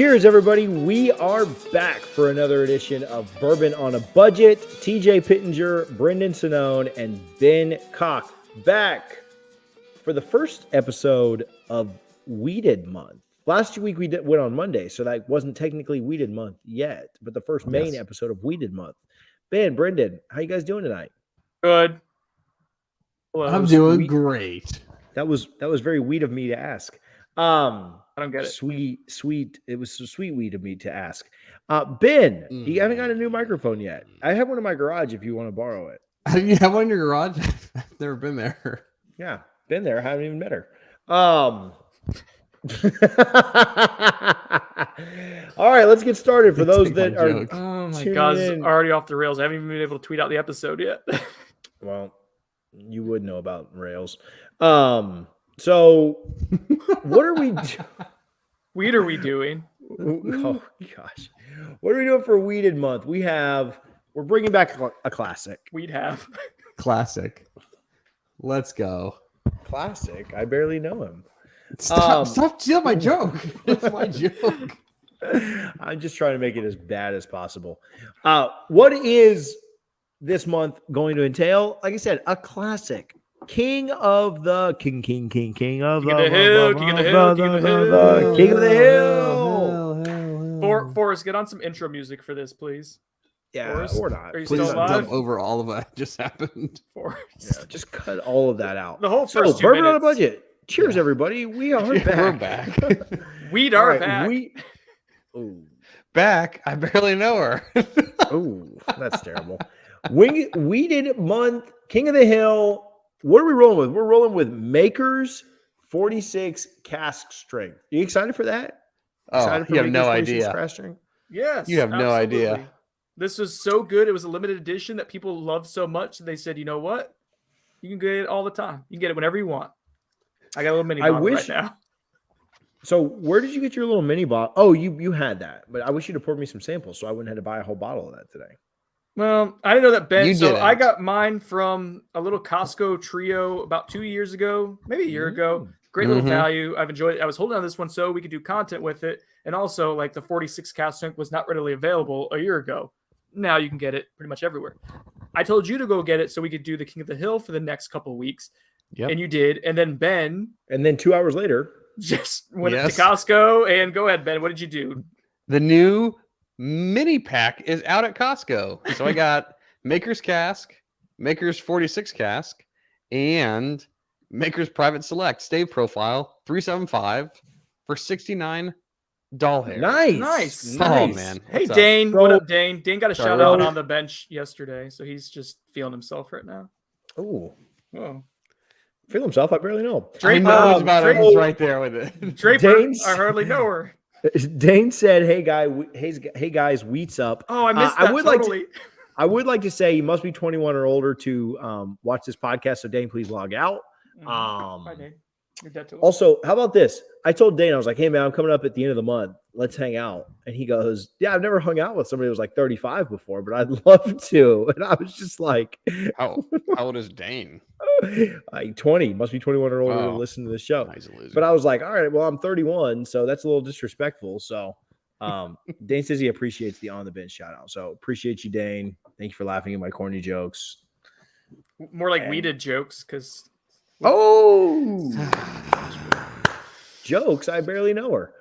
Cheers, everybody. We are back for another edition of Bourbon on a Budget. TJ Pittenger, Brendan Sonnone, and Ben Koch back for the first episode of Weeded Month. Last week we went on Monday, so that wasn't technically Weeded Month yet, but the first main episode of Weeded Month. Ben, Brendan, how you guys doing tonight? Good. Hello. I'm doing great. That was very weed of me to ask. I don't get it. Sweet. It was so sweet weed of me to ask. Ben, you haven't got a new microphone yet. I have one in my garage if you want to borrow it. You have one in your garage? I've never been there. Yeah, been there. Haven't even met her. All right, let's get started. For those that are, oh my God, it's already off the rails. I haven't even been able to tweet out the episode yet. Well, you would know about rails. So what are we Weed are we doing? Oh gosh. What are we doing for Weeded Month? We're bringing back a classic. Classic. Let's go. Classic. I barely know him. Stop stealing my joke. That's my joke. I'm just trying to make it as bad as possible. What is this month going to entail? Like I said, a classic. King of the Hill. Forrest, get on some intro music for this, please. Yeah, Forrest, or not. Are you Please still alive? jump over all of that just happened. Forrest. Yeah, just cut all of that out. The whole first 2 Bourbon minutes. on a Budget. Cheers, everybody. We are back. We're back. Weed are back. Back. I barely know her. Oh, that's terrible. Weeded Month, King of the Hill. What are we rolling with? We're rolling with Maker's 46 Cask Strength. Are you excited for that? Oh, you have no idea. Yes. You have no idea. This was so good. It was a limited edition that people loved so much. They said, you know what? You can get it all the time. You can get it whenever you want. I got a little mini bottle right now. So where did you get your little mini bottle? Oh, you had that. But I wish you'd have poured me some samples so I wouldn't have to buy a whole bottle of that today. Well, I didn't know that, Ben. So didn't. I got mine from a little Costco trio about 2 years ago, maybe a year ago. Great little value. I've enjoyed it. I was holding on to this one so we could do content with it. And also, like, the 46 Cask Strength was not readily available a year ago. Now you can get it pretty much everywhere. I told you to go get it so we could do the King of the Hill for the next couple of weeks. Yep. And you did. And then Ben. And then 2 hours later. Just went up to Costco. And go ahead, Ben. What did you do? The new mini pack is out at Costco. So I got Maker's Cask, Maker's 46 Cask, and Maker's Private Select Stave Profile 375 for $69. Nice. Oh, man. Hey, Dane. What up, Dane? Dane got a shout out on the bench yesterday. So he's just feeling himself right now. Oh. Whoa. Feel himself? I barely know. Draper knows about it. He's right there with it. Draper, I hardly know her. Dane said, "Hey guys, wheats up." Oh, I missed that. I would like to say you must be 21 or older to watch this podcast. So Dane, please log out. Hi, Dane. You're dead to us. Also, how about this? I told Dane, I was like, "Hey man, I'm coming up at the end of the month. Let's hang out." And he goes, "Yeah, I've never hung out with somebody who was like 35 before, but I'd love to." And I was just like, "How old is Dane?" Like 20, must be 21 or older to listen to the show. But I was like, all right, well, I'm 31, so that's a little disrespectful. So Dane says he appreciates the on the bench shout out. So appreciate you, Dane. Thank you for laughing at my corny jokes. More like weeded jokes, because jokes. I barely know her.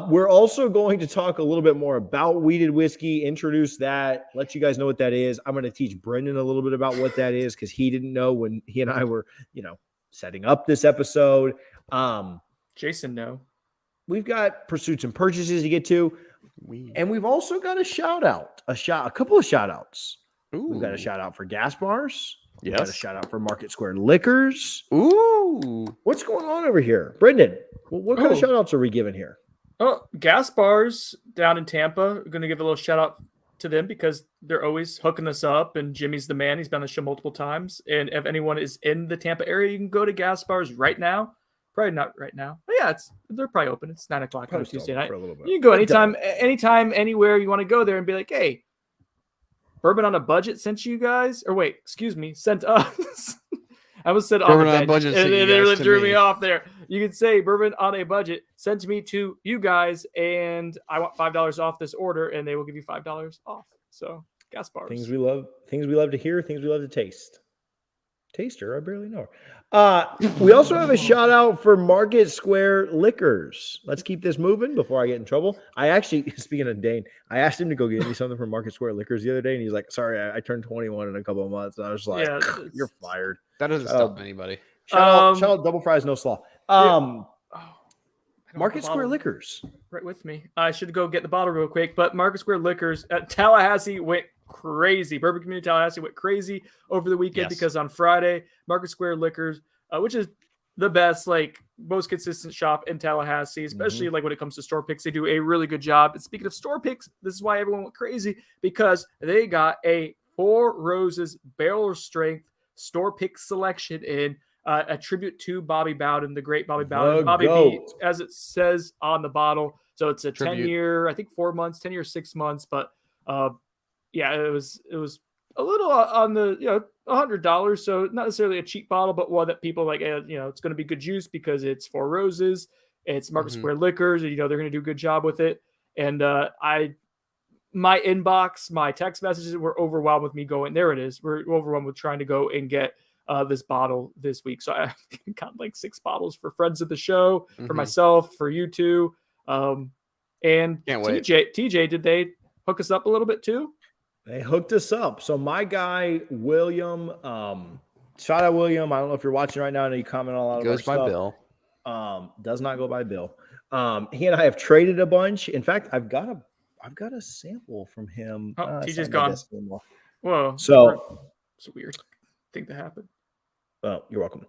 We're also going to talk a little bit more about weeded whiskey, introduce that, let you guys know what that is. I'm going to teach Brendan a little bit about what that is because he didn't know when he and I were, setting up this episode. Jason, no. We've got pursuits and purchases to get to. And we've also got a couple of shout outs. We've got a shout out for gas bars. We've got a shout out for Market Square Liquors. Ooh. What's going on over here? Brendan, what kind of shout outs are we giving here? Oh, gas bars down in Tampa. We're going to give a little shout out to them because they're always hooking us up. And Jimmy's the man. He's been on the show multiple times. And if anyone is in the Tampa area, you can go to gas bars right now. Probably not right now. But yeah, they're probably open. It's 9:00 on a Tuesday night. You can go anytime, anywhere you want to go there and be like, hey, Bourbon on a Budget sent you guys. Or wait, excuse me, sent us. I almost said on a budget. And they really drew me off there. you can say Bourbon on a Budget sent me to you guys, and I want $5 off this order, and they will give you $5 off. So gas bars. Things we love to hear, things we love to taste. Taster, I barely know her. We also have a shout out for Market Square Liquors. Let's keep this moving before I get in trouble. I actually, speaking of Dane, I asked him to go get me something from Market Square Liquors the other day, and he's like, "Sorry, I turned 21 in a couple of months." And I was like, "You're fired." That doesn't stop anybody. Shout out, double fries, no slaw. Market Square bottle Liquors. right with me. I should go get the bottle real quick, but Market Square Liquors at Tallahassee went crazy. Bourbon Community Tallahassee went crazy over the weekend because on Friday, Market Square Liquors, which is the best, like most consistent shop in Tallahassee, especially like when it comes to store picks, they do a really good job. And speaking of store picks, this is why everyone went crazy, because they got a Four Roses barrel strength store pick selection in. A tribute to Bobby Bowden, the great Bobby Bowden. Bobby B, as it says on the bottle. So it's a 10-year, I think 4 months, 10 years, 6 months. But yeah, it was a little on the, $100. So not necessarily a cheap bottle, but one that people like, it's going to be good juice because it's Four Roses. It's Market Square Liquors. And, they're going to do a good job with it. And my inbox, my text messages were overwhelmed with me going, there it is. We're overwhelmed with trying to go and get this bottle this week. So I got like 6 bottles for friends of the show, for myself, for you two. And TJ, did they hook us up a little bit too? They hooked us up. So my guy, William, shout out William. I don't know if you're watching right now. I know you comment on a lot of our stuff. Goes by Bill. Does not go by Bill. He and I have traded a bunch. In fact, I've got a sample from him. Oh, TJ's gone. Whoa. So it's a weird thing to happen. Oh, you're welcome.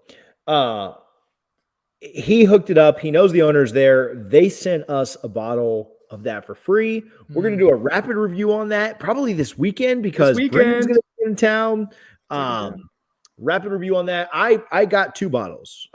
He hooked it up. He knows the owner's there. They sent us a bottle of that for free. We're going to do a rapid review on that probably this weekend because Brendan's going to be in town. Rapid review on that. I got 2 bottles.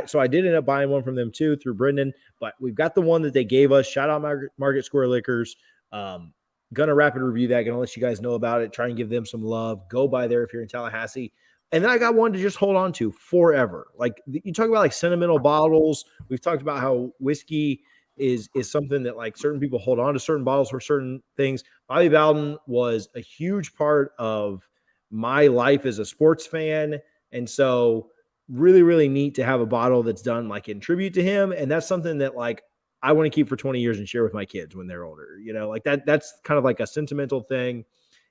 So I did end up buying one from them too through Brendan, but we've got the one that they gave us. Shout out Market Square Liquors. Gonna rapid review that. Gonna let you guys know about it. Try and give them some love. Go by there if you're in Tallahassee. And then I got one to just hold on to forever. Like you talk about like sentimental bottles. We've talked about how whiskey is something that like certain people hold on to certain bottles for certain things. Bobby Bowden was a huge part of my life as a sports fan. And so really, really neat to have a bottle that's done like in tribute to him. And that's something that like I want to keep for 20 years and share with my kids when they're older, like that's kind of like a sentimental thing.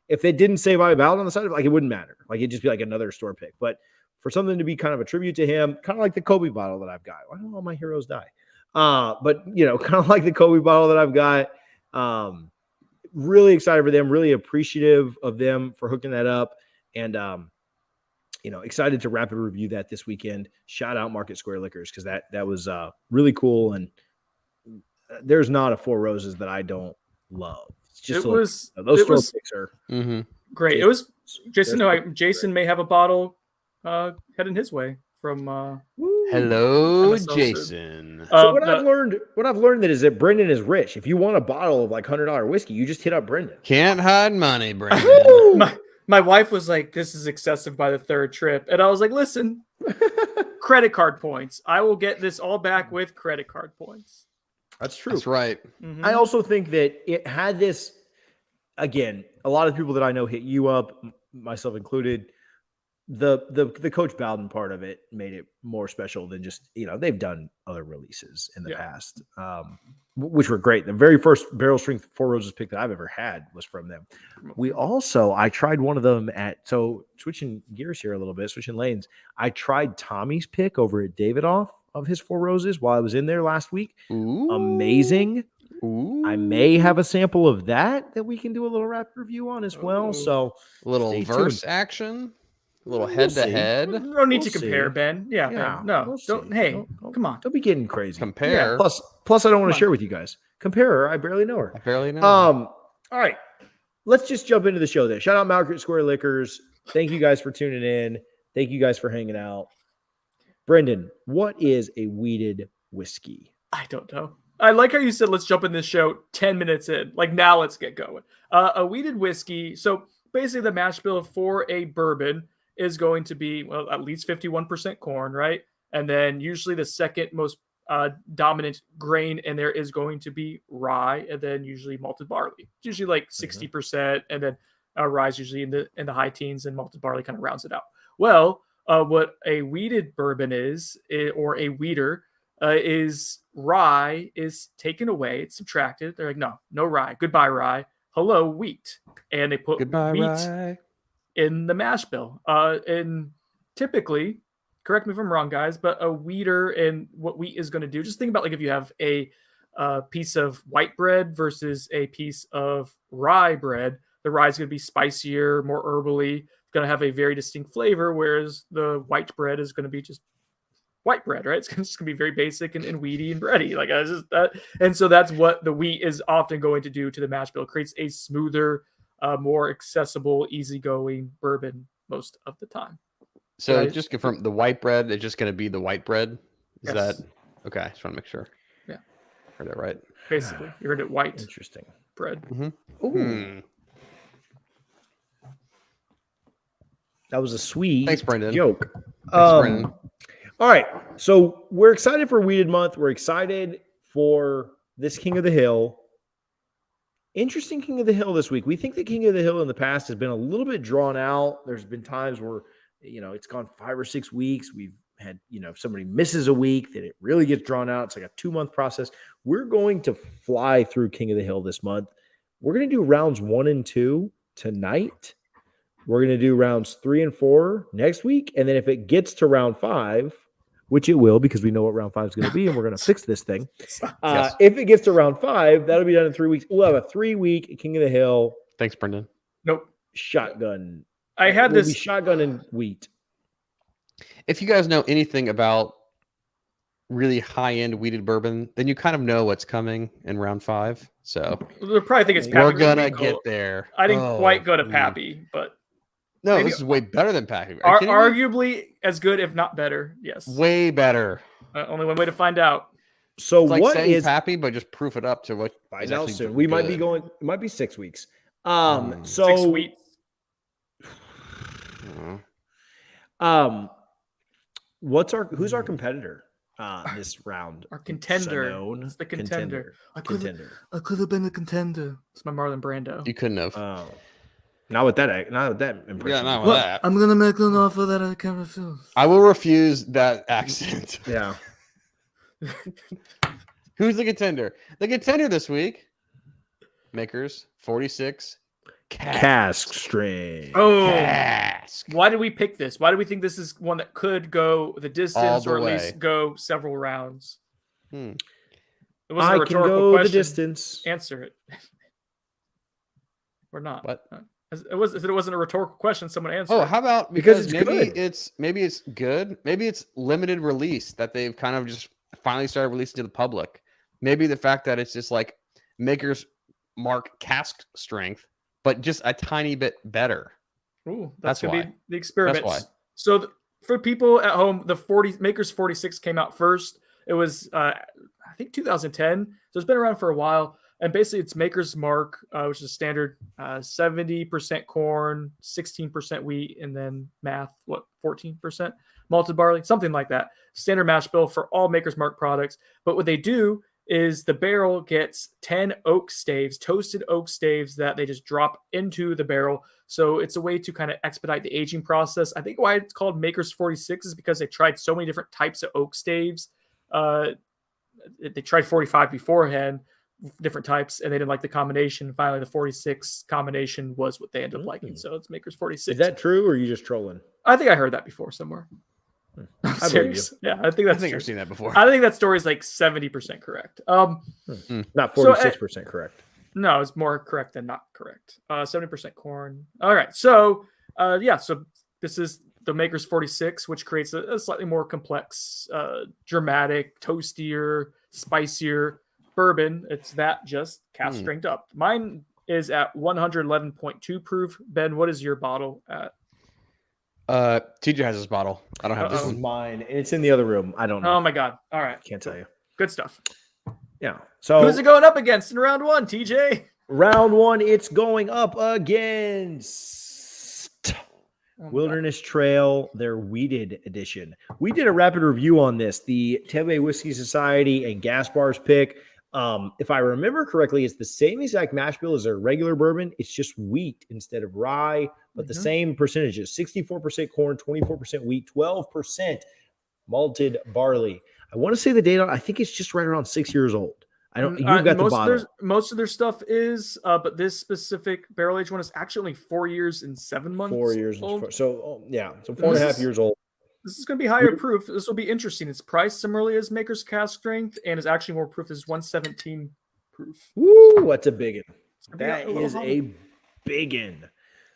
If it didn't say Bobby Bowden on the side of it, like it wouldn't matter. Like it'd just be like another store pick. But for something to be kind of a tribute to him, kind of like the Kobe bottle that I've got. Why don't all my heroes die? But kind of like the Kobe bottle that I've got. Really excited for them, really appreciative of them for hooking that up. And excited to rapid review that this weekend. Shout out Market Square Liquors because that was really cool. And there's not a Four Roses that I don't love. It's just those store picks are great. It was Jason. Jason may have a bottle heading his way from. Hello, Jason. So what I've learned that is that Brendan is rich. If you want a bottle of like $100 whiskey, you just hit up Brendan. Can't hide money, Brendan. My wife was like, "This is excessive by the 3rd trip," and I was like, "Listen, credit card points. I will get this all back with credit card points." That's true. That's right. Mm-hmm. I also think that it had this, again, a lot of people that I know hit you up, myself included. The Coach Bowden part of it made it more special than just, they've done other releases in the past, which were great. The very first barrel strength Four Roses pick that I've ever had was from them. I tried one of them so switching gears here a little bit, switching lanes. I tried Tommy's pick over at Davidoff of his Four Roses while I was in there last week. Ooh. Amazing. Ooh. I may have a sample of that we can do a little rapid review on as well. So a little verse action. A little head-to-head. No need to compare, Ben. Yeah, Ben. No, don't. Hey, come on. Don't be getting crazy. Compare. Yeah, plus, I don't want to share with you guys. Compare her. I barely know her. I barely know. All right. Let's just jump into the show then. Shout out Market Square Liquors. Thank you guys for tuning in. Thank you guys for hanging out. Brendan, what is a weeded whiskey? I don't know. I like how you said, let's jump in this show 10 minutes in. Like, now let's get going. A weeded whiskey. So basically the mash bill for a bourbon is going to be, well, at least 51% corn, right? And then usually the second most dominant grain in there is going to be rye, and then usually malted barley. It's usually like 60%, and then rye's usually in the high teens, and malted barley kind of rounds it out. Well, what a wheated bourbon is, or a wheater, is rye is taken away, it's subtracted. They're like, no rye, goodbye rye, hello wheat, and they put Goodbye, wheat rye. in the mash bill. And typically, correct me if I'm wrong, guys, but a wheater and what wheat is going to do, just think about like if you have a piece of white bread versus a piece of rye bread. The rye is going to be spicier, more herbally, going to have a very distinct flavor, whereas the white bread is going to be just white bread, right? It's just going to be very basic and weedy and bready. Like and so that's what the wheat is often going to do to the mash bill. It creates a smoother, more accessible, easygoing bourbon most of the time. So just confirm the white bread is just going to be the white bread. Is Yes. that okay? Just want to make sure. Yeah, heard that right. Basically, you're going to get white Interesting. bread. Ooh. That was a sweet Thanks, Brendan. joke. Thanks, Brendan. All right. So we're excited for Weeded Month. We're excited for this King of the Hill. Interesting King of the Hill this week. We think the King of the Hill in the past has been a little bit drawn out. There's been times where, it's gone 5 or 6 weeks. We've had, if somebody misses a week, then it really gets drawn out. It's like a 2-month process. We're going to fly through King of the Hill this month. We're going to do rounds 1 and 2 tonight. We're going to do rounds 3 and 4 next week. And then if it gets to round 5, which it will, because we know what round 5 is going to be, and we're going to fix this thing. Yes. If it gets to round 5, that'll be done in 3 weeks. We'll have a 3-week King of the Hill Thanks, Brendan. Nope. shotgun. I had We'll this be shotgun and wheat. If you guys know anything about really high-end wheated bourbon, then you kind of know what's coming in round 5. So They'll probably think it's We're Pappy. we're gonna Rico. get there. I didn't Oh, quite go to mm. Pappy, but No, maybe- this is way better than Pappy. Are you kidding me? arguably as good, if not better. Yes. Way better. Only one way to find out. So It's like what saying is Pappy, but just proof it up to what find is out actually soon? We might be good. going. It might be 6 weeks. Mm. So 6 weeks. Who's our competitor this round? Our contender. Unknown It's the contender. Contender. I could have been a contender. It's my Marlon Brando. You couldn't have. Oh, not with that impression. Yeah, not with that. I'm gonna make an offer that I can't refuse. I will refuse that accent. Yeah. Who's the contender? The contender this week, Makers 46 Cask string. Oh, Cask. why did we pick this? Why do we think this is one that could go the distance, the or at way. least go several rounds? Hmm. It wasn't a I can rhetorical go question. the distance. Answer it. Or not. What? It wasn't a rhetorical question. Someone answered. Oh, it. how about Because because, it's maybe good. it's good. Maybe it's limited release that they've kind of just finally started releasing to the public. Maybe the fact that it's just like Maker's Mark cask strength, but just a tiny bit better. Ooh, That's gonna why. be the experiments. why. So for people at home, the Makers 46 came out first. It was I think 2010. So it's been around for a while. And basically it's Maker's Mark, which is standard 70% corn, 16% wheat, and then 14% malted barley, something like that. Standard mash bill for all Maker's Mark products. But what they do is the barrel gets 10 oak staves, toasted oak staves that they just drop into the barrel. So it's a way to kind of expedite the aging process. I think why it's called Maker's 46 is because they tried so many different types of oak staves. They tried 45 beforehand, different types, and they didn't like the combination. Finally, the 46 combination was what they ended up liking. So it's Maker's 46. Is that true, or are you just trolling? I think I heard that before somewhere. I'm I believe serious. Yeah, I think I that's think true. I've seen that before. I think that story is like 70% correct. Not So, 46% correct. No, it's more correct than not correct. 70% corn. All right. So, so this is the Maker's 46, which creates a slightly more complex, dramatic, toastier, spicier bourbon. It's that just cask strength up. Mine is at 111.2 proof. Ben, what is your bottle at? TJ has his bottle. I don't have This this is one. mine, and it's in the other room. I don't know. Oh my God. All right. Can't tell you. Good stuff. Yeah. So Who's it going up against in round 1, TJ? round 1, it's going up against Oh my God. Wilderness Trail, their weeded edition. We did a rapid review on this. The Tampa Bay Whiskey Society and Gas Bars pick. If I remember correctly, it's the same exact mash bill as their regular bourbon. It's just wheat instead of rye, but the same percentages: 64% corn, 24% wheat, 12% malted barley. I want to say the date on. I think it's just right around 6 years old. I don't. You've got the bottle. Most of their stuff is, but this specific barrel aged one is actually only 4 years and 7 months. 4 years. old. So 4.5 years old. This is going to be higher proof. This will be interesting. It's priced similarly as Maker's Cask strength, and is actually more proof. Is 117 proof. Woo! That's a big one. That is a big one.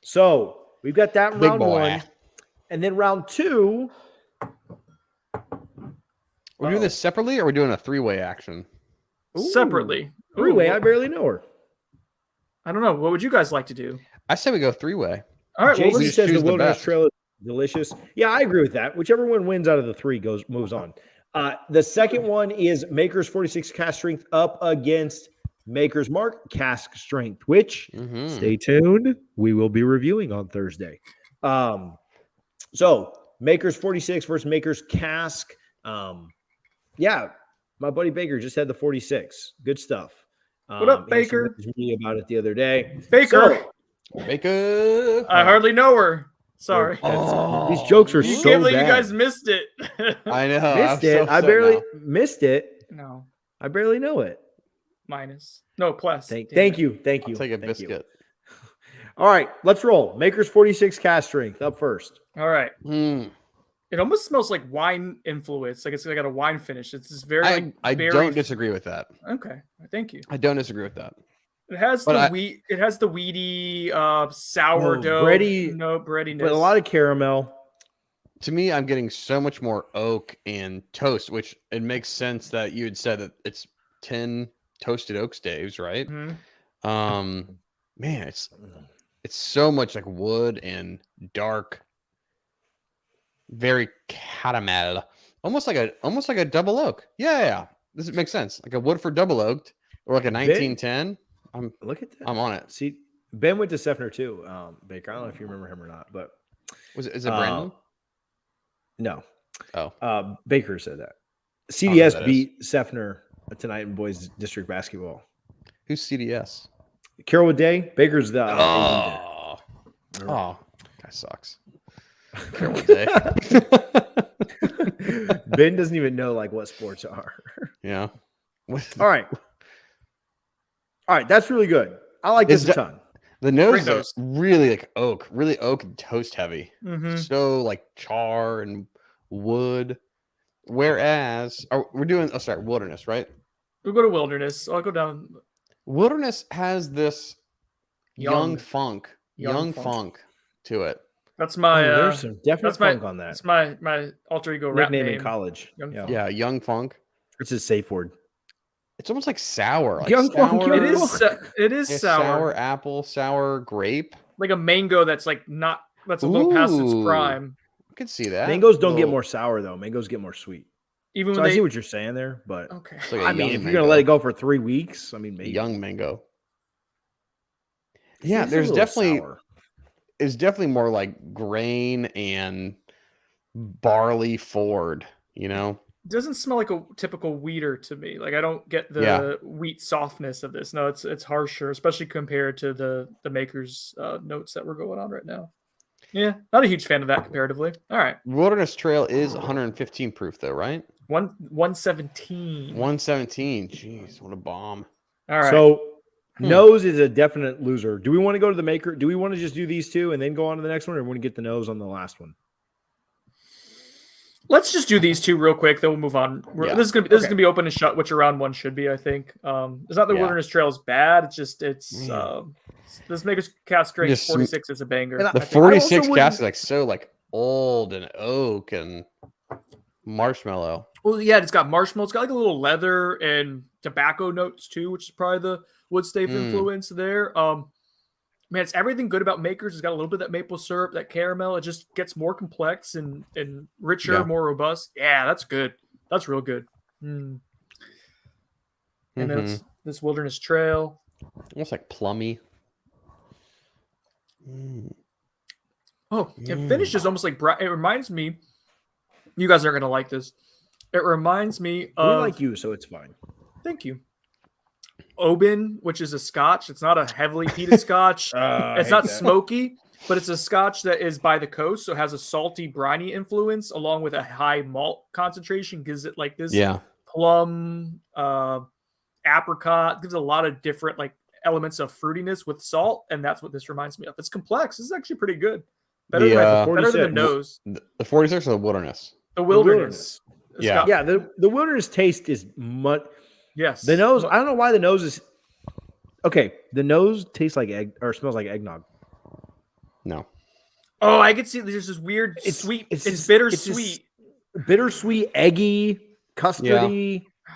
So we've got that in round one, and then round two. We're doing this separately, or we're doing a three-way action? Separately. Three-way. I barely know her. I don't know. What would you guys like to do? I say we go three-way. All right. Jason Well, says the choose the Wilderness best. Trail is delicious. Yeah, I agree with that. Whichever one wins out of the three moves on. The second one is Maker's 46 Cask Strength up against Maker's Mark Cask Strength, which stay tuned. We will be reviewing on Thursday. So Maker's 46 versus Maker's Cask. Yeah, my buddy Baker just had the 46. Good stuff. What up, Baker? He messaged me about it the other day. Baker. Baker. I hardly know her. Sorry. These jokes are You so can't believe bad. you guys missed it. I know. Missed it. I barely missed it. No. I barely know it. Minus. No, plus. Thank Damn you. Thank you. I'll take a Thank you. biscuit. All right, let's roll. Maker's 46 Cask Strength up first. All right. Mm. It almost smells like wine influence. Like it's got a wine finish. It's just very. I berry- don't disagree with that. Okay. Thank you. I don't disagree with that. It has But wheat. It has the weedy sourdough. Breadiness. But a lot of caramel. To me, I'm getting so much more oak and toast, which it makes sense that you had said that it's 10 toasted oak staves, right? Mhm. Man, it's so much like wood and dark, very caramel, almost like a double oak. Yeah. This makes sense. Like a Woodford double oaked, or like a 1910. Look at that. I'm on it. See, Ben went to Sefner too, Baker. I don't know if you remember him or not, but Is it Brandon? no. Oh, Baker said that. who CDS that beat Sefner tonight in boys district basketball. who's CDS? Carrollwood Day. Baker's the AD Oh, guy sucks. Carrollwood Day. Ben doesn't even know like what sports are. Yeah. All right. That's really good. I like this a ton. The nose is nose. really like oak, really oak and toast heavy. Mhm. So like char and wood. Whereas we're doing wilderness, right? We'll go to wilderness. I'll go down. Wilderness has this young funk to it. That's my. There's some definite that's my- funk on that. That's my alter ego rap Nickname name in college. Young Yeah. Funk. Yeah, young funk. It's a safe word. It's almost like sour. Like Young funk, sour, young It is. It is yeah, sour. sour apple, sour grape. Like a mango that's like not. That's a little past its Ooh. prime. I could see that. Mangoes don't get Little- more sour though. Mangoes get more sweet. Even So when I they. see what you're saying there, but Okay. it's like a I mean, young if you're mango. gonna let it go for 3 weeks, I mean, maybe. Young mango. It's Yeah, a there's little definitely sour. it's definitely more like grain and barley forward, you know? It doesn't smell like a typical wheater to me. Like I don't get the Yeah. wheat softness of this. No, it's harsher, especially compared to the maker's notes that we're going on right now. Yeah, not a huge fan of that comparatively. All right, Wilderness Trail is 115 proof though, right? 117. 117. Jeez, what a bomb. All right. So nose is a definite loser. Do we want to go to the maker? Do we want to just do these two and then go on to the next one, or want to get the nose on the last one? Let's just do these two real quick, then we'll move on. Yeah. This is gonna be open and shut, which a round one should be, I think. It's not the Yeah. Wilderness Trail is bad. It's just this Maker's Cask Strength Just 46 is a banger. And The I 46 also cask is like so like old and oak and marshmallow. Well, yeah, it's got marshmallow. It's got like a little leather and tobacco notes too, which is probably the wood stave influence there. Man, it's everything good about Makers. It's got a little bit of that maple syrup, that caramel. It just gets more complex and richer, Yeah. more robust. Yeah, that's good. That's real good. And then it's this Wilderness Trail. Almost like plummy. Mm. Oh, and finish is almost like it reminds me. You guys aren't gonna like this. It reminds me We of. like you, so it's fine. Thank you. Bourbon, which is a Scotch. It's not a heavily peated Scotch. It's not smoky, but it's a Scotch that is by the coast, so it has a salty, briny influence along with a high malt concentration. Gives it like this plum, apricot. Gives a lot of different like elements of fruitiness with salt, and that's what this reminds me of. It's complex. This is actually pretty good. Better than the nose. The 46 or the wilderness? The wilderness. Yeah. Yeah, the wilderness taste is much. Yes. The nose, I don't know why the nose is. Okay, the nose tastes like egg or smells like eggnog. No. Oh, I can see there's this weird sweet. It's bittersweet. Bittersweet, eggy, custardy. Yeah.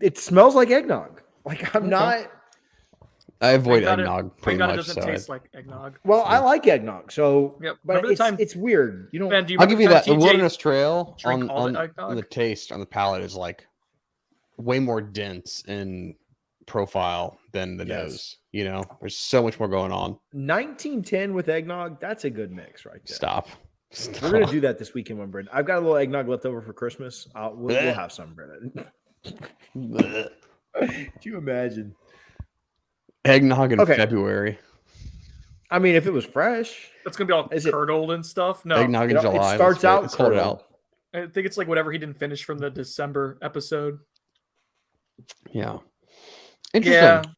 It smells like eggnog. Like I'm not. I avoid eggnog pretty much. It doesn't taste like eggnog. Well, I like eggnog, so but it's weird. You know, Ben, do you I'll give you that. The TJ wilderness trail on the the taste on the palate is like way more dense in profile than the nose. You know, there's so much more going on. 1910 with eggnog, that's a good mix right there. Stop. We're gonna do that this weekend, when Brendan. I've got a little eggnog left over for Christmas. We'll have some, Brendan. Can you imagine? Eggnog in February. I mean, if it was fresh, it's gonna be all curdled and stuff. No, eggnog in July. It starts out cold out. I think it's like whatever he didn't finish from the December episode. Yeah, interesting.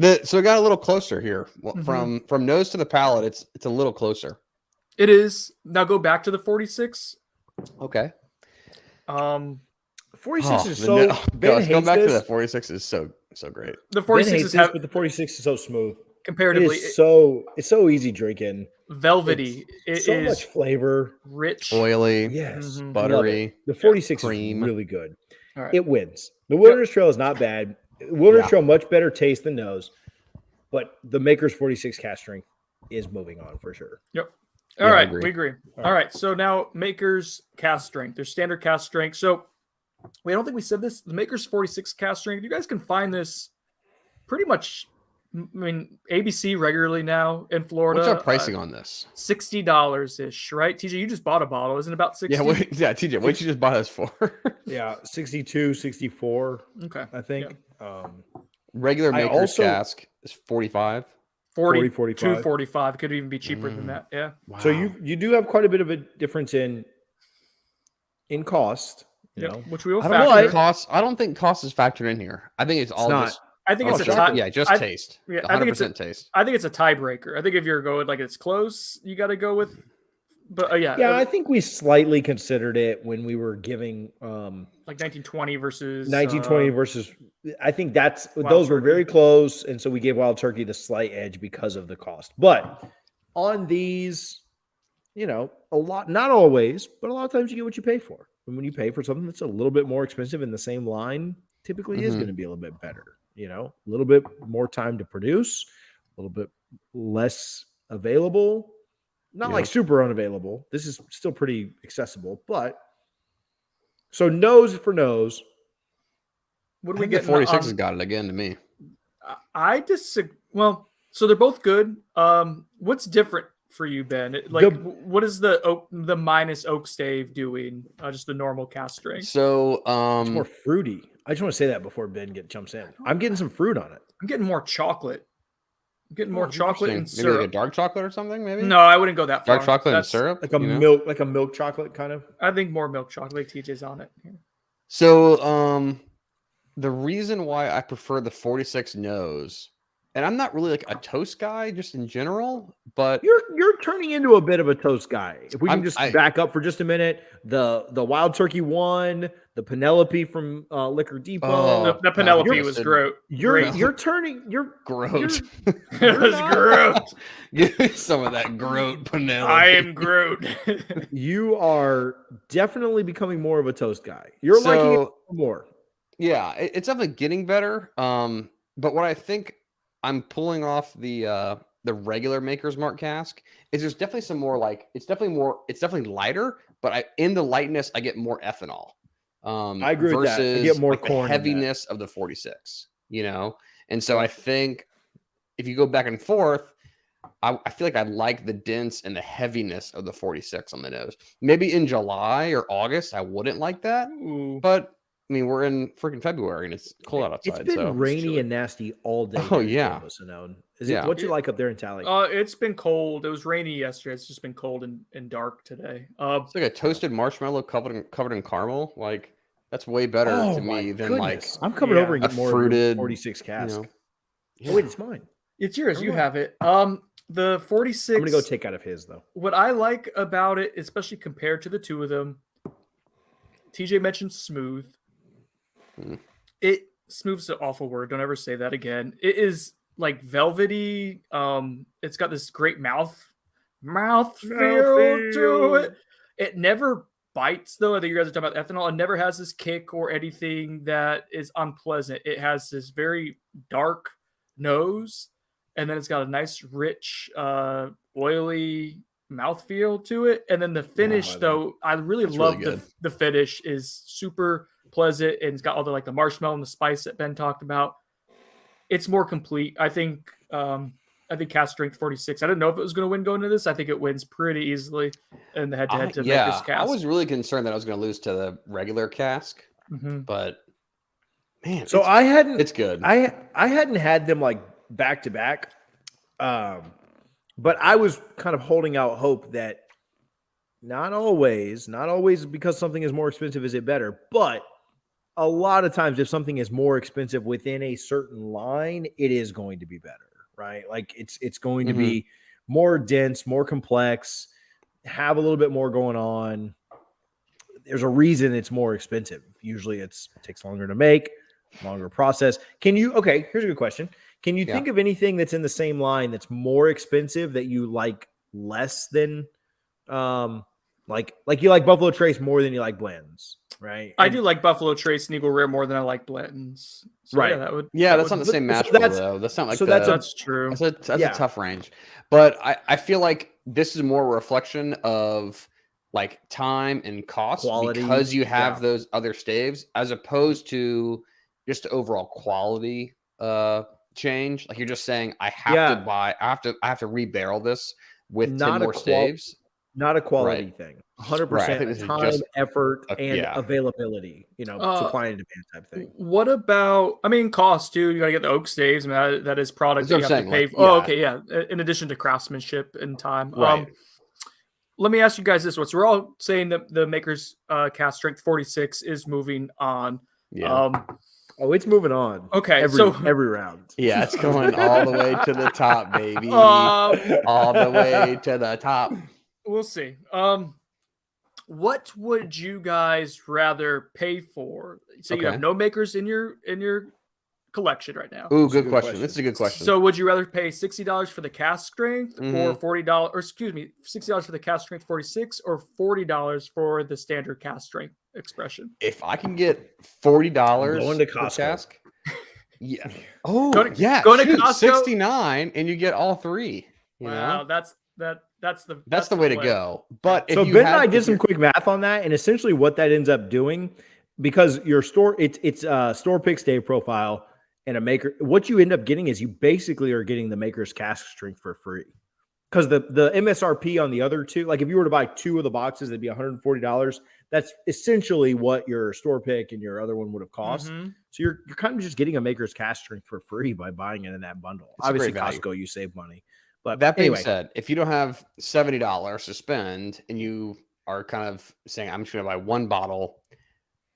Yeah. So it got a little closer here from nose to the palate. It's a little closer. It is. Now go back to the 46. Okay. 46 is so. Going back to the 46 is so great. The 46 but the 46 is so smooth. Comparatively, it's so easy drinking. Velvety. It's so much flavor. Rich. Oily. Yes. Buttery. The 46 is really good. All right. It wins. The Wilderness Trail is not bad. Wilderness Trail much better taste than nose, but the Maker's 46 cask strength is moving on for sure. Yep. All right, we agree. All right, so now Maker's cask strength. There's standard cask strength. So I don't think we said this. The Maker's 46 cask strength. You guys can find this pretty much. I mean, ABC regularly now in Florida. What's our pricing on this? $60 ish, right? TJ, you just bought a bottle. Isn't it about 60? Yeah, TJ, what did you just buy this for? Yeah, 62, 64. Okay, I think. Yeah. Regular Maker's cask is 45. 40, 45. 245. It could even be cheaper than that. Yeah. Wow. So you do have quite a bit of a difference in cost. You know, which we will factor. I don't think cost is factored in here. I think it's all just. I think it's a tie. Yeah, just taste. Yeah, 100% taste. I think it's a tiebreaker. I think if you're going like it's close, you got to go with. But I think we slightly considered it when we were giving like 1920 versus. I think those were very close, and so we gave Wild Turkey the slight edge because of the cost. But on these, you know, a lot, not always, but a lot of times you get what you pay for. And when you pay for something that's a little bit more expensive in the same line, typically is going to be a little bit better. You know, a little bit more time to produce, a little bit less available, not like super unavailable. This is still pretty accessible, but so nose for nose. What do we get? 46 has got it again to me. I disagree. Well, so they're both good. What's different for you, Ben? What is the minus oak stave doing? Just the normal cask strength. So it's more fruity. I just want to say that before Ben jumps in. I'm getting some fruit on it. I'm getting more chocolate. I'm getting more chocolate and syrup. Maybe like a dark chocolate or something, maybe? No, I wouldn't go that far. Dark chocolate and syrup? Like a milk chocolate kind of? I think more milk chocolate. Like TJ's on it. So the reason why I prefer the 46 nose, and I'm not really like a toast guy just in general, but you're turning into a bit of a toast guy. If we can back up for just a minute, the Wild Turkey one, the Penelope from Liquor Depot. The Penelope was gross. You're turning. You're gross. It was gross. Give me some of that Groot Penelope. I am Groot. You are definitely becoming more of a toast guy. You're liking it more. Yeah, it's definitely getting better. But what I think I'm pulling off the regular Maker's Mark cask is there's definitely some more it's definitely lighter, but in the lightness I get more ethanol. I agree versus with that. I get more corn the heaviness of the 46, you know? And so I think if you go back and forth, I feel like I like the dense and the heaviness of the 46 on the nose. Maybe in July or August, I wouldn't like that. Ooh. But I mean, we're in freaking February and it's cold out It's outside. been So rainy chilly. and nasty all day. Oh, Here in yeah. Tampa, Sonone. Is Yeah. it what's it like up there in Tally? It's been cold. It was rainy yesterday. It's just been cold and dark today. It's like a toasted marshmallow covered in caramel. Like that's way better to me than goodness. I'm coming over and a get more of your fruited 46 cask. Yeah. Oh, wait, it's mine. It's yours. You Never have it. The 46. I'm gonna go take out of his though. What I like about it, especially compared to the two of them, TJ mentioned smooth. It smooth's an awful word. Don't ever say that again. It is like velvety. It's got this great mouth feel to it. It never bites though. I think you guys are talking about ethanol. It never has this kick or anything that is unpleasant. It has this very dark nose, and then it's got a nice, rich, oily mouthfeel to it. And then the finish, though, I really love the finish. Is super pleasant, and it's got all the marshmallow and the spice that Ben talked about. It's more complete. I think Cask Strength 46. I didn't know if it was going to win going into this. I think it wins pretty easily in the head-to-head to Maker's Cask. I was really concerned that I was going to lose to the regular Cask, but man, so it's good. I hadn't had them back to back, but I was kind of holding out hope that not always because something is more expensive is it better, but a lot of times if something is more expensive within a certain line, it is going to be better. Right? Like it's going to be more dense, more complex, have a little bit more going on. There's a reason it's more expensive. Usually it takes longer to make, longer process. Here's a good question. Can you think of anything that's in the same line that's more expensive that you like less than like you like Buffalo Trace more than you like Blanton's, right? I do like Buffalo Trace and Eagle Rare more than I like Blanton's. So right. That's not the same mash bill, though. That's not like that's true. That's a tough range. But I feel like this is more a reflection of time and cost quality, because you have those other staves as opposed to just the overall quality change. Like you're just saying, I have to rebarrel this with 10 more staves. Not a quality thing. 100% time, effort, and availability. Supply and demand type thing. What about? Cost too. You got to get the oak staves. That is product that you have to pay. In addition to craftsmanship and time. Right. Let me ask you guys this: we're all saying that the Maker's Cask Strength 46 is moving on. Yeah. It's moving on. Okay, every round. Yeah, it's going all the way to the top, baby. All the way to the top. We'll see. What would you guys rather pay for? So you have no Makers in your collection right now. Ooh, good question. This is a good question. So would you rather pay $60 for the Cask Strength or $40, or excuse me, $60 for the Cask Strength 46 or $40 for the standard Cask Strength expression? If I can get $40 going to Costco. Cask, yeah. Oh, go to Costco, 69 and you get all three. Wow, that's the way to go. But so Ben and I did some quick math on that, and essentially what that ends up doing, because your store it's a store pick stave profile and a maker. What you end up getting is you basically are getting the Maker's Cask Strength for free, because the MSRP on the other two, like if you were to buy two of the boxes, it'd be $140. That's essentially what your store pick and your other one would have cost. So you're kind of just getting a Maker's Cask Strength for free by buying it in that bundle. It's obviously Costco, you save money. But that being said, if you don't have $70 to spend and you are kind of saying, I'm just going to buy one bottle,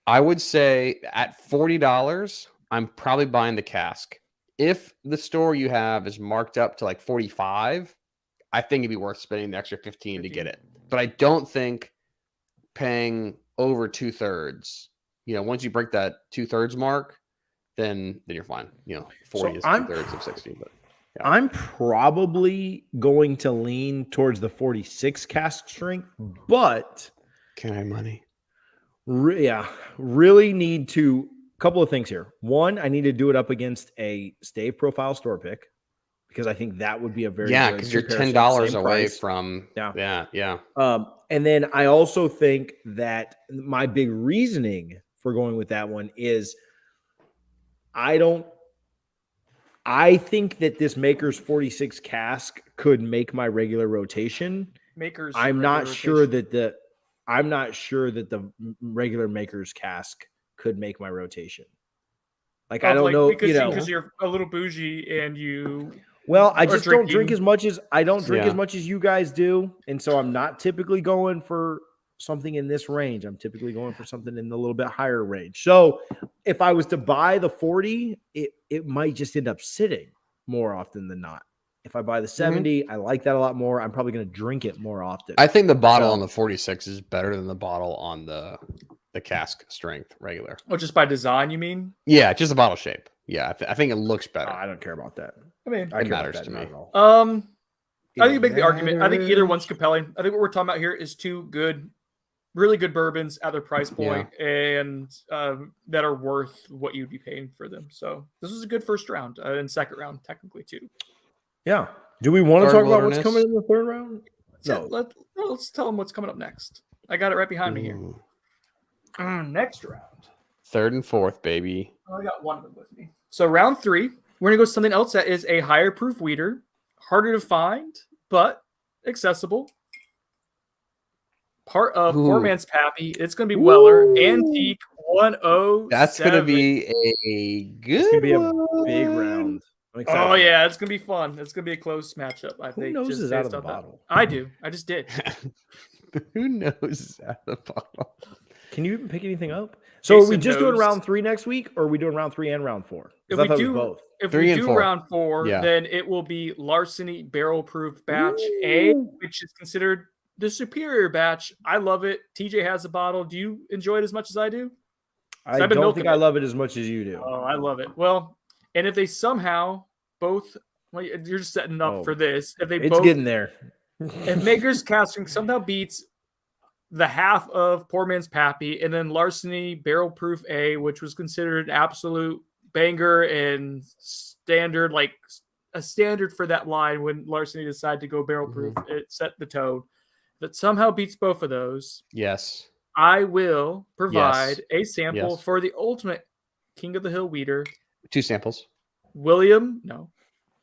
I would say at $40, I'm probably buying the cask. If the store you have is marked up to like 45, I think it'd be worth spending the extra 15 to get it. But I don't think paying over 2/3, once you break that 2/3 mark, then you're fine. 40 is 2/3 of 60, but. Yeah. I'm probably going to lean towards the 46 Cask Strength, but can I have money? Really need to. Couple of things here. One, I need to do it up against a stave profile store pick, because I think that would be a very because you're $10 away from and then I also think that my big reasoning for going with that one is I think that this Maker's 46 cask could make my regular rotation. Makers. I'm regular not sure rotation. that the regular Maker's cask could make my rotation. Like, Of, I don't like, know, because you're a little bougie and you. Well, I are just don't drink drinking- as much as Yeah. you guys do, and so I'm not typically going for something in this range. I'm typically going for something in the little bit higher range. So, if I was to buy the 40, it might just end up sitting more often than not. If I buy the 70, I like that a lot more. I'm probably going to drink it more often. I think the bottle So- on the 46 is better than the bottle on the cask strength regular. Oh, just by design, you mean? Yeah, just the bottle shape. Yeah, I think it looks better. I don't care about that. I mean, I It care about matters that to not me. at all. I think you make the argument. I think either one's matters. compelling. I think what we're talking about here is two good, really good bourbons at their price point and that are worth what you'd be paying for them. So this was a good first round and second round, technically, too. Yeah. Do we want to Third talk about what's Wilderness. coming in the third round? So let's tell them what's coming up next. I got it right behind me here. Ooh. Next round. Third and fourth, baby. I got one of them with me. So round 3, we're gonna go with something else that is a higher proof weeder, harder to find, but accessible. Part of Ooh. Poor Man's Pappy. It's gonna be Weller Antique 107. That's gonna be a good. It's gonna be a one. big round. I'm excited Oh for that. yeah, it's gonna be fun. It's gonna be a close matchup. I Who think. knows just is out based of the on that. bottle? I do. I just did. Who knows is out of the bottle? Can you even pick anything up? So are we Jason just doing knows. round 3 next week, or are we doing round 3 and round 4? If I we thought it do- was both. If 3 we and do 4. round 4, Yeah. then it will be Larceny Barrel Proof Batch A, which is considered the superior batch. I love it. TJ has a bottle. Do you enjoy it as much as I do? I I've been don't milking think I it. love it as much as you do. Oh, I love it. Well, and if they somehow both, well, you're just setting up Oh, for this. If they It's both, getting there. if Maker's Casting somehow beats the half of Poor Man's Pappy, and then Larceny Barrel Proof A, which was considered an absolute banger and standard, like a standard for that line when Larceny decided to go barrel proof, it set the tone. That somehow beats both of those. Yes. I will provide a sample Yes. for the ultimate King of the Hill weeder, 2 samples. William. No,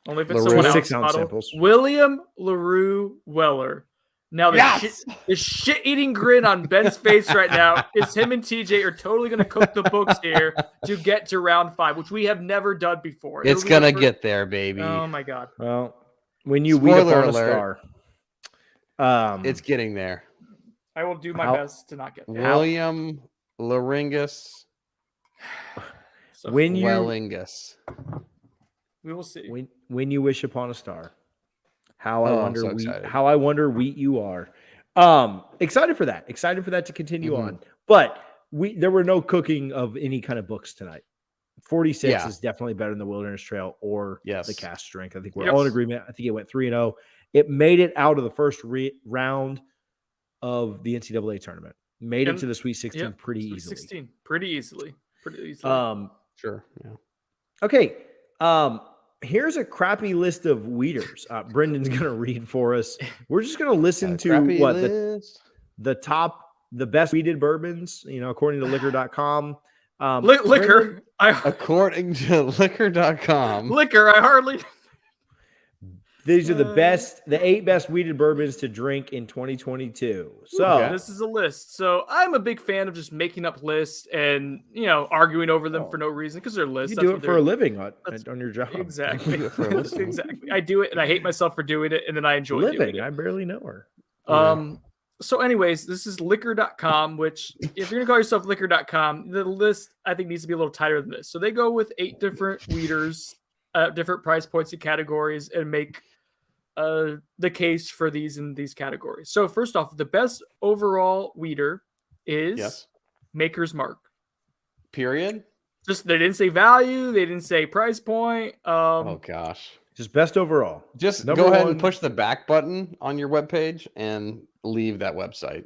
only if it's LaRue. someone else. 6 ounce bottle. samples. William LaRue Weller. Now the shit-eating grin on Ben's face right now is him and TJ are totally going to cook the books here to get to round 5, which we have never done before. It's It'll be the gonna first- get there, baby. Oh my god! Well, when you weed Spoiler upon alert. a star. It's getting there. I will do my How- best to not get there. William Laryngus So when you Wellingus. we will see. when you wish upon a star. How I Oh, I'm wonder so wheat, excited. how I wonder wheat you are. Excited for that. Excited for that to continue Mhm. on. But there were no cooking of any kind of books tonight. 46 Yeah. is definitely better than the Wilderness Trail or Yes. the Cask Strength. I think we're Yes. all in agreement. I think it went 3-0. It made it out of the first round of the NCAA tournament. Made it And- to the Sweet 16 Yep, pretty Sweet easily. 16, pretty easily. Pretty easily. Sure. Yeah. Okay. Here's a crappy list of weeders. Brendan's going to read for us. We're just going to listen to Crappy what list. the best weeded bourbons, according to liquor.com. Liquor. Brendan, According to liquor.com. Liquor. I hardly. these are the 8 best weeded bourbons to drink in 2022. So, Okay. This is a list. So I'm a big fan of just making up lists and arguing over them Oh. for no reason because they're lists. you That's do what it for a they're- living that's- on your job. Exactly. Do it for a living. Exactly. I do it and I hate myself for doing it, and then I enjoy doing Living. it. I barely know her. So anyways, this is liquor.com, which if you're gonna call yourself liquor.com, the list I think needs to be a little tighter than this. So they go with 8 different weeders, different price points and categories, and make the case for these in these categories. So first off, the best overall weeder is Yes. Maker's Mark. Period. Just they didn't say value, they didn't say price point. Oh gosh. Just best overall. Just Number go ahead one- and push the back button on your webpage and leave that website.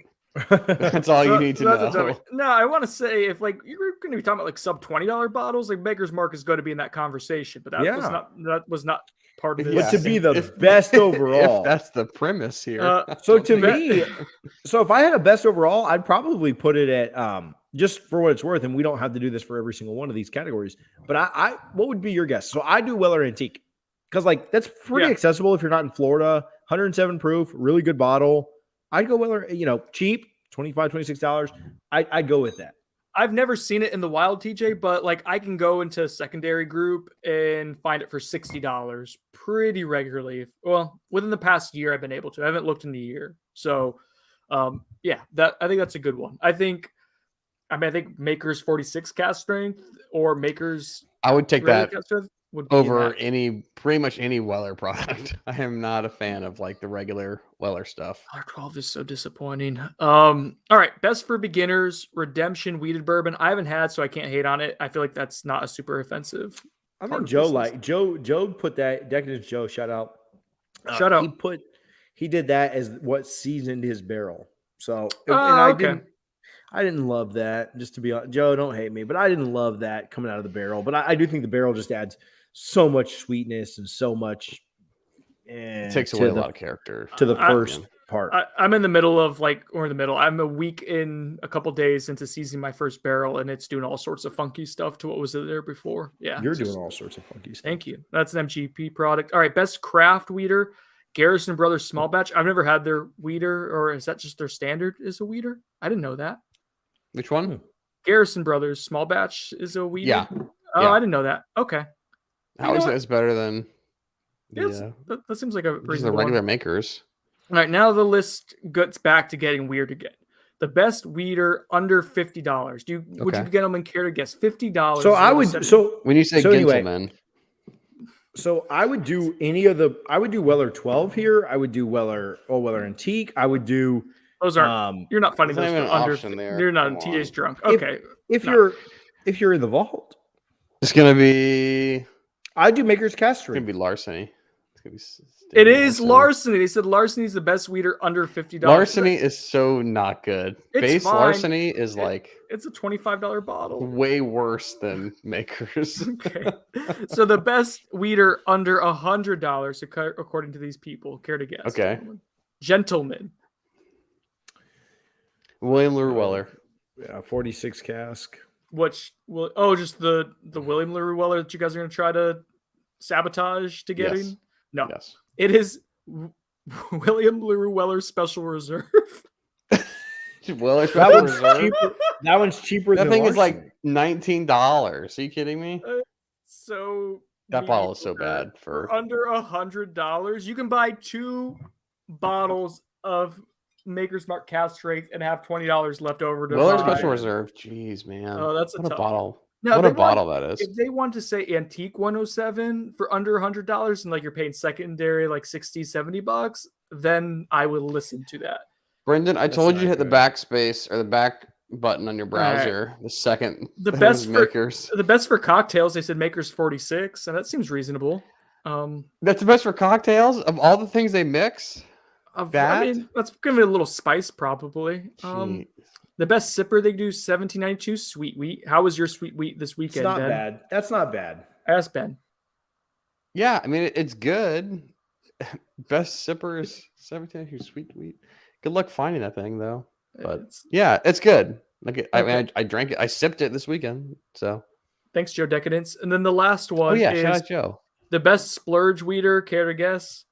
That's all you need to know. No, I want to say if like you're going to be talking about like sub $20 bottles, like Maker's Mark is going to be in that conversation, but that was not part of this. But to be the If- best overall. If that's the premise here. So to That- me, so if I had a best overall, I'd probably put it at just for what it's worth, and we don't have to do this for every single one of these categories. But I what would be your guess? So I do Weller Antique because like that's pretty accessible if you're not in Florida. 107 proof, really good bottle. I'd go Weller. Cheap, $25, $26. I'd go with that. I've never seen it in the wild, TJ, but like I can go into a secondary group and find it for $60 pretty regularly. Well, within the past year, I've been able to. I haven't looked in the year, so I think that's a good one. I think Maker's 46 cast strength or Maker's. I would take that would be over pretty much any Weller product. I am not a fan of like the regular Weller stuff. R12 is so disappointing. All right, best for beginners, Redemption Weeded Bourbon. I haven't had, so I can't hate on it. I feel like that's not a super offensive. I mean, Joe put that Decadence Joe shout out. He did that as what seasoned his barrel. So I didn't love that. Just to be honest, Joe, don't hate me, but I didn't love that coming out of the barrel. But I do think the barrel just adds so much sweetness and so much. It takes away a lot of character to the first part. I'm in the middle of I'm a week in a couple days into seasoning my first barrel, and it's doing all sorts of funky stuff to what was there before. Yeah, you're doing all sorts of funky stuff. Thank you. That's an MGP product. All right, best craft weeder, Garrison Brothers Small Batch. I've never had their weeder, or is that just their standard is a weeder? I didn't know that. Which one? Garrison Brothers Small Batch is a weeder. Yeah. Oh, yeah. I didn't know that. Okay. How is that better than? That seems like a reasonable the regular one. Makers. All right, now the list gets back to getting weird again. The best weeder under $50. Would you gentlemen care to guess $50? So I would. So when you say gentlemen, so I would do any of the. I would do Weller 12 here. I would do Weller Antique. I would do. Those aren't. You're not finding those for under. You're not. TJ's drunk. Okay. If you're in the vault, it's gonna be. I do Maker's Cask. It's gonna be larceny. It is larceny. They said larceny is the best weeder under $50. Larceny is so not good. Base fine. larceny is it's a $25 bottle. Way worse than Makers. Okay. So the best weeder under $100, according to these people. Care to guess? Okay. Gentlemen. William LaRue Weller. Yeah, 46 cask. Just the William LaRue Weller that you guys are going to try to sabotage to get in? No. Yes. It is William LaRue Weller Special Reserve. Weller Special Reserve? That one's cheaper that than thing Larceny. is like $19. Are you kidding me? That bottle is so bad for under $100. You can buy 2 bottles of Maker's Mark Cask Strength and have $20 left over to Weller Special Reserve. Jeez, man. Oh, that's what a bottle. Now, what a bottle that is. If they want to say Antique 107 for under $100 and like you're paying secondary like $60-$70, then I will listen to that. Brendan, I told you to hit the backspace or the back button on your browser. Right. The second the best for cocktails, they said Maker's 46, and that seems reasonable. That's the best for cocktails of all the things they mix. I mean, that's gonna be a little spice probably. The best sipper they do 1792 sweet wheat. How was your sweet wheat this weekend? It's not Ben? bad. That's not bad. Ask Ben. Yeah, I mean it's good. Best sipper is 1792 sweet wheat. Good luck finding that thing though. But it's good. I drank it. I sipped it this weekend. So thanks, Joe Decadence. And then the last one shout out Joe. The best splurge weeder. Care to guess?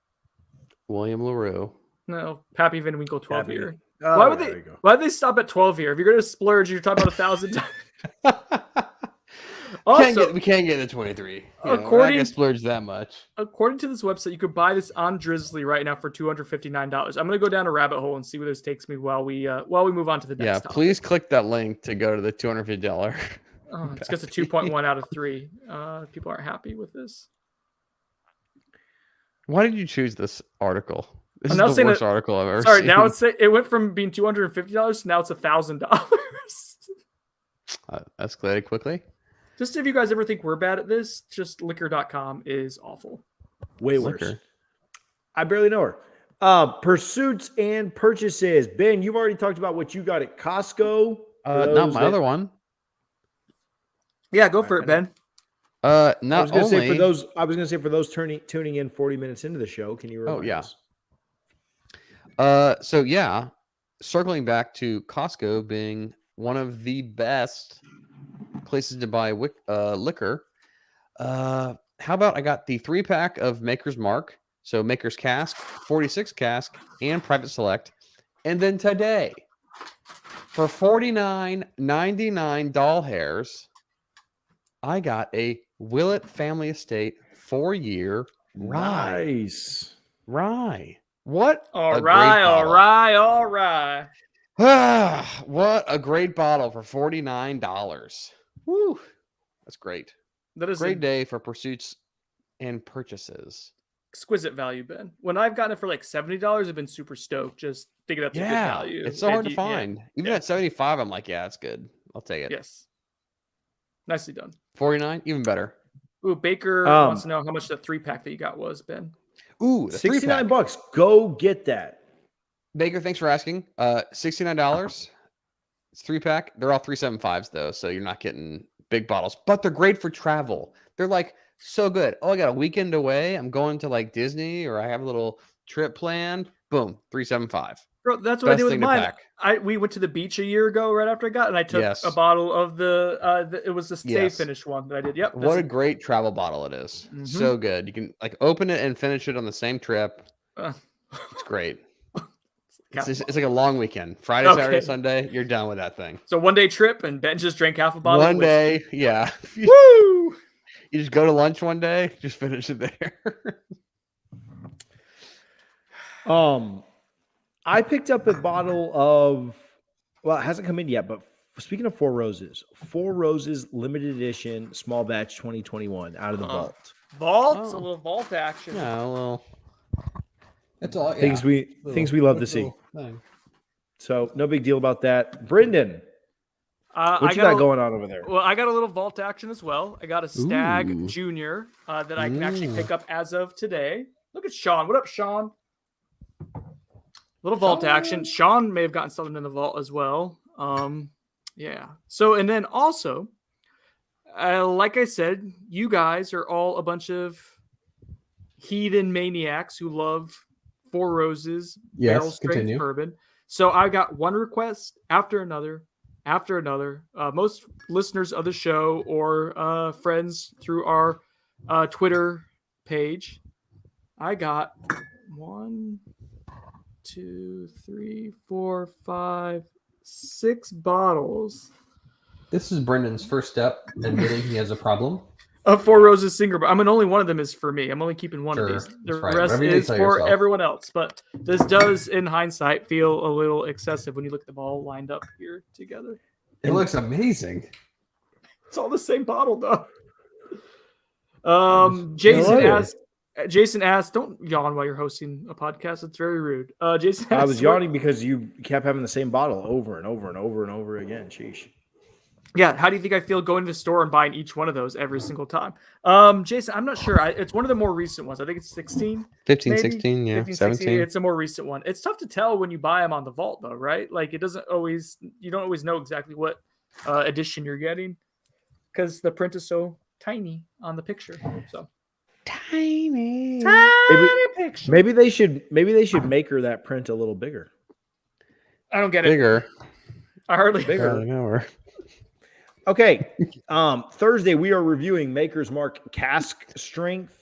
William LaRue. No, Pappy Van Winkle 12 year. Oh, why would they stop at 12 here? If you're gonna splurge, you're talking about 1,000 Also, we can't get the 23. We're not gonna splurge that much. According to this website, you could buy this on Drizzly right now for $259. I'm gonna go down a rabbit hole and see where this takes me while we move on to the next topic. Please click that link to go to the $250. It's just a 2.1 out of 3. People aren't happy with this. Why did you choose this article? This is the worst article I've ever seen. Now it went from being $250 to now it's $1,000. Escalated quickly. Just if you guys ever think we're bad at this, just liquor.com is awful. Way worse. I barely know her. Pursuits and purchases. Ben, you've already talked about what you got at Costco. Not my other one. Yeah, go for it, Ben. I was going to say for those tuning in 40 minutes into the show, can you remind us? Circling back to Costco being one of the best places to buy liquor. How about I got the 3-pack of Maker's Mark, so Maker's Cask, 46 Cask, and Private Select. And then today, for $49.99 doll hairs, I got a Willett Family Estate 4-year rye. Nice. Rye. What All a right, great all bottle. right, all right. What a great bottle for $49. Woo. That's great. That is Great an day for pursuits and purchases. exquisite value, Ben. When I've gotten it for like $70, I've been super stoked. Just thinking that's a good Yeah, value. it's so And hard to yeah, find. Even yeah. at 75, I'm like, yeah, that's good. I'll take it. Yes. Nicely done. 49, even better. Ooh, Baker wants to know how much the 3-pack that you got was, Ben. Ooh, the 69 3-pack. bucks. Go get that. Baker, thanks for asking. $69. It's 3-pack. They're all 375s though, so you're not getting big bottles, but they're great for travel. They're like so good. Oh, I got a weekend away. I'm going to like Disney, or I have a little trip planned. Boom, 375. Bro, that's what I Best did with thing to mine. pack. We went to the beach a year ago, right after I got, and I took Yes. a bottle of the it was the stay Yes. finish one that I did. Yep. What a great travel bottle it is. Mhm. So good. You can like open it and finish it on the same trip. Uh, It's great. half a It's like a long weekend. Friday, Okay. Saturday, Sunday. You're done with that thing. So 1-day trip, and Ben just drank half a bottle. One of whiskey. day, yeah. Woo! You just go to lunch one day, just finish it there. I picked up a bottle of, well, it hasn't come in yet, but speaking of Four Roses limited edition small batch 2021 out of the vault. Vault, Oh. a little vault action. Yeah, well, that's all. Things we love to see. So no big deal about that. Brendan, what you got going on over there? Well, I got a little vault action as well. I got a Stag Ooh. Junior that I can actually Ooh. pick up as of today. Look at Sean. What up, Sean? Little vault action. Sean may have gotten something in the vault as well. Yeah. So, and then also, like I said, you guys are all a bunch of heathen maniacs who love Four Roses barrel strength bourbon. So I got one request after another. Most listeners of the show or friends through our Twitter page, I got 1, 2, 3, 4, 5, 6 bottles This is Brendan's first step, admitting he has a problem. of Four Roses Singer. I mean, only one of them is for me. I'm only keeping one of these. The that's right. rest Whatever you is tell for yourself. everyone else. But this does, in hindsight, feel a little excessive when you look at them all lined up here together. It looks amazing. It's all the same bottle, though. Jason asked, don't yawn while you're hosting a podcast. It's very rude. Jason asked, I was yawning because you kept having the same bottle over and over and over and over again. Sheesh. Yeah, how do you think I feel going to the store and buying each one of those every single time? Jason, I'm not sure. It's one of the more recent ones. I think it's 16. 15, maybe? 16, yeah, 15, 17. 16. It's a more recent one. It's tough to tell when you buy them on the vault, though, right? Like, you don't always know exactly what edition you're getting because the print is so tiny on the picture. So Tiny. picture. Maybe they should make her that print a little bigger. I don't get it. Bigger. I hardly Bigger. Okay. Thursday we are reviewing Maker's Mark Cask Strength.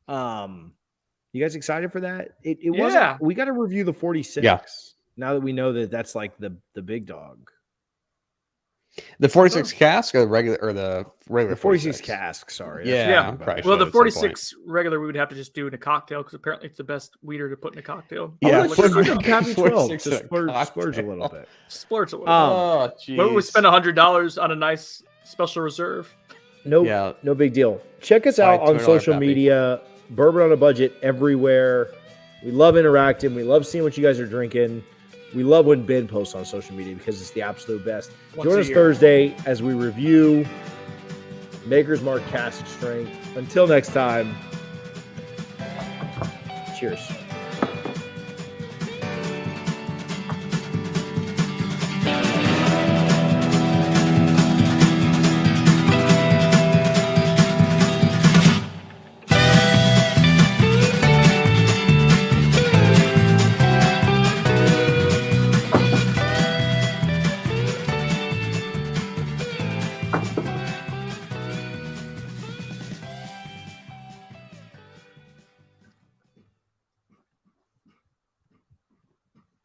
You guys excited for that? It wasn't. Yeah. We got to review the 46. Yeah. Now that we know that that's like the big dog. The 46 cask or the regular The 46 46 cask. Sorry. Yeah. Yeah. probably Well, should the at some 46 regular we would have to just do in a cocktail because apparently it's the best weeder to put in a cocktail. Yeah, Let's just do some What- Captain 12 46 to a splurge a little cocktail. bit. Splurge a little. Oh, jeez. But we spend $100 on a nice special reserve. No big deal. Check us Buy out on $200 social copy. media. Bourbon on a Budget everywhere. We love interacting. We love seeing what you guys are drinking. We love when Ben posts on social media because it's the absolute best. Once Join a us year. Thursday as we review Maker's Mark Cask Strength. Until next time, cheers.